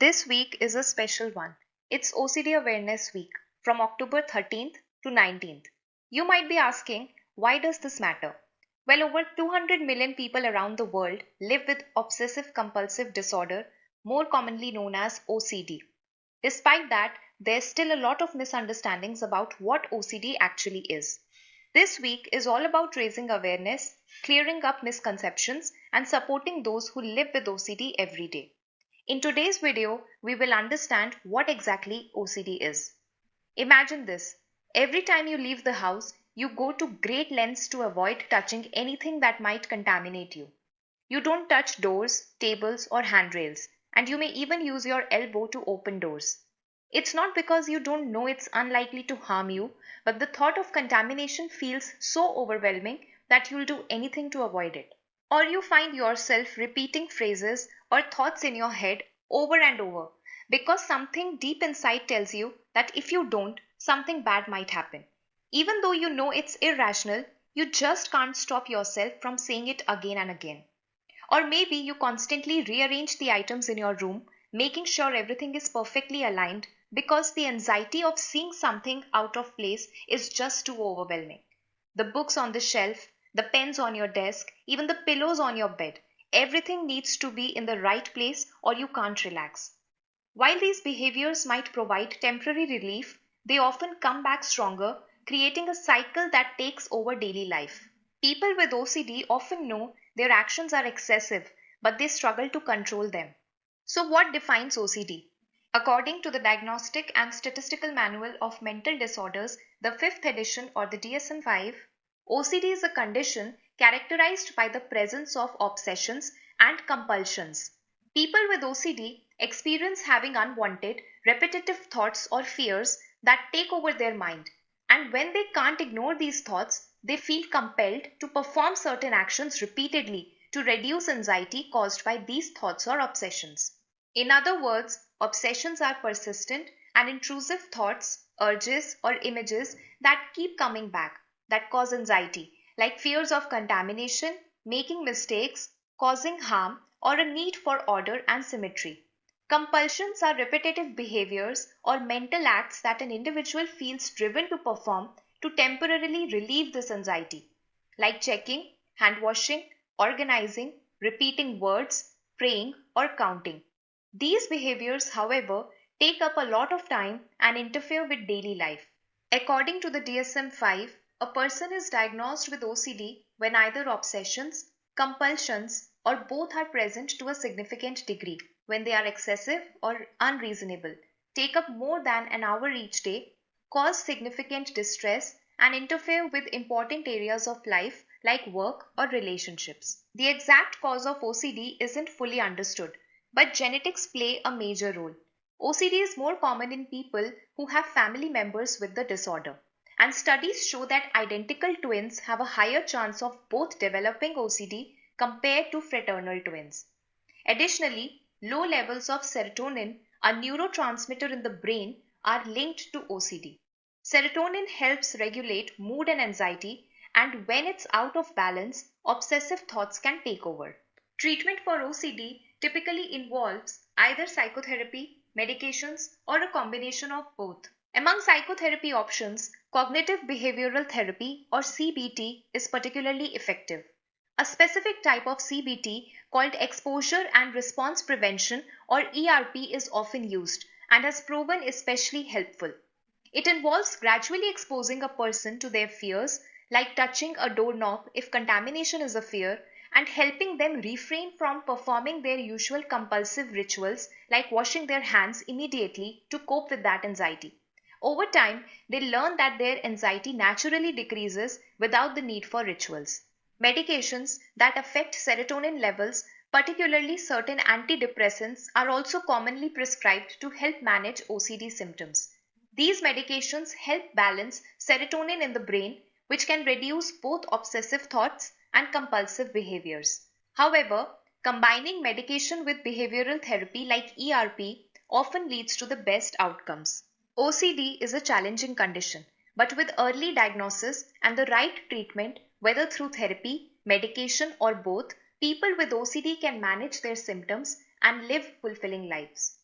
This week is a special one. It's OCD Awareness Week from October 13th to 19th. You might be asking, why does this matter? Well, over 200 million people around the world live with obsessive-compulsive disorder, more commonly known as OCD. Despite that, there's still a lot of misunderstandings about what OCD actually is. This week is all about raising awareness, clearing up misconceptions, and supporting those who live with OCD every day. In today's video, we will understand what exactly OCD is. Imagine this. Every time you leave the house, you go to great lengths to avoid touching anything that might contaminate you. You don't touch doors, tables, or handrails, and you may even use your elbow to open doors. It's not because you don't know it's unlikely to harm you, but the thought of contamination feels so overwhelming that you'll do anything to avoid it. Or you find yourself repeating phrases or thoughts in your head over and over because something deep inside tells you that if you don't, something bad might happen. Even though you know it's irrational, you just can't stop yourself from saying it again and again. Or maybe you constantly rearrange the items in your room, making sure everything is perfectly aligned because the anxiety of seeing something out of place is just too overwhelming. The books on the shelf, the pens on your desk, even the pillows on your bed, everything needs to be in the right place or you can't relax. While these behaviors might provide temporary relief, they often come back stronger, creating a cycle that takes over daily life. People with OCD often know their actions are excessive, but they struggle to control them. So, what defines OCD? According to the Diagnostic and Statistical Manual of Mental Disorders, the 5th edition or the DSM-5, OCD is a condition characterized by the presence of obsessions and compulsions. People with OCD experience having unwanted, repetitive thoughts or fears that take over their mind. And when they can't ignore these thoughts, they feel compelled to perform certain actions repeatedly to reduce anxiety caused by these thoughts or obsessions. In other words, obsessions are persistent and intrusive thoughts, urges, or images that keep coming back, that cause anxiety, like fears of contamination, making mistakes, causing harm, or a need for order and symmetry. Compulsions are repetitive behaviors or mental acts that an individual feels driven to perform to temporarily relieve this anxiety, like checking, hand washing, organizing, repeating words, praying, or counting. These behaviors, however, take up a lot of time and interfere with daily life. According to the DSM-5, a person is diagnosed with OCD when either obsessions, compulsions, or both are present to a significant degree, when they are excessive or unreasonable, take up more than an hour each day, cause significant distress, and interfere with important areas of life like work or relationships. The exact cause of OCD isn't fully understood, but genetics play a major role. OCD is more common in people who have family members with the disorder, and studies show that identical twins have a higher chance of both developing OCD compared to fraternal twins. Additionally, low levels of serotonin, a neurotransmitter in the brain, are linked to OCD. Serotonin helps regulate mood and anxiety, and when it's out of balance, obsessive thoughts can take over. Treatment for OCD typically involves either psychotherapy, medications, or a combination of both. Among psychotherapy options, cognitive behavioral therapy or CBT is particularly effective. A specific type of CBT called exposure and response prevention or ERP is often used and has proven especially helpful. It involves gradually exposing a person to their fears, like touching a doorknob if contamination is a fear, and helping them refrain from performing their usual compulsive rituals like washing their hands immediately to cope with that anxiety. Over time, they learn that their anxiety naturally decreases without the need for rituals. Medications that affect serotonin levels, particularly certain antidepressants, are also commonly prescribed to help manage OCD symptoms. These medications help balance serotonin in the brain, which can reduce both obsessive thoughts and compulsive behaviors. However, combining medication with behavioral therapy like ERP often leads to the best outcomes. OCD is a challenging condition, but with early diagnosis and the right treatment, whether through therapy, medication, or both, people with OCD can manage their symptoms and live fulfilling lives.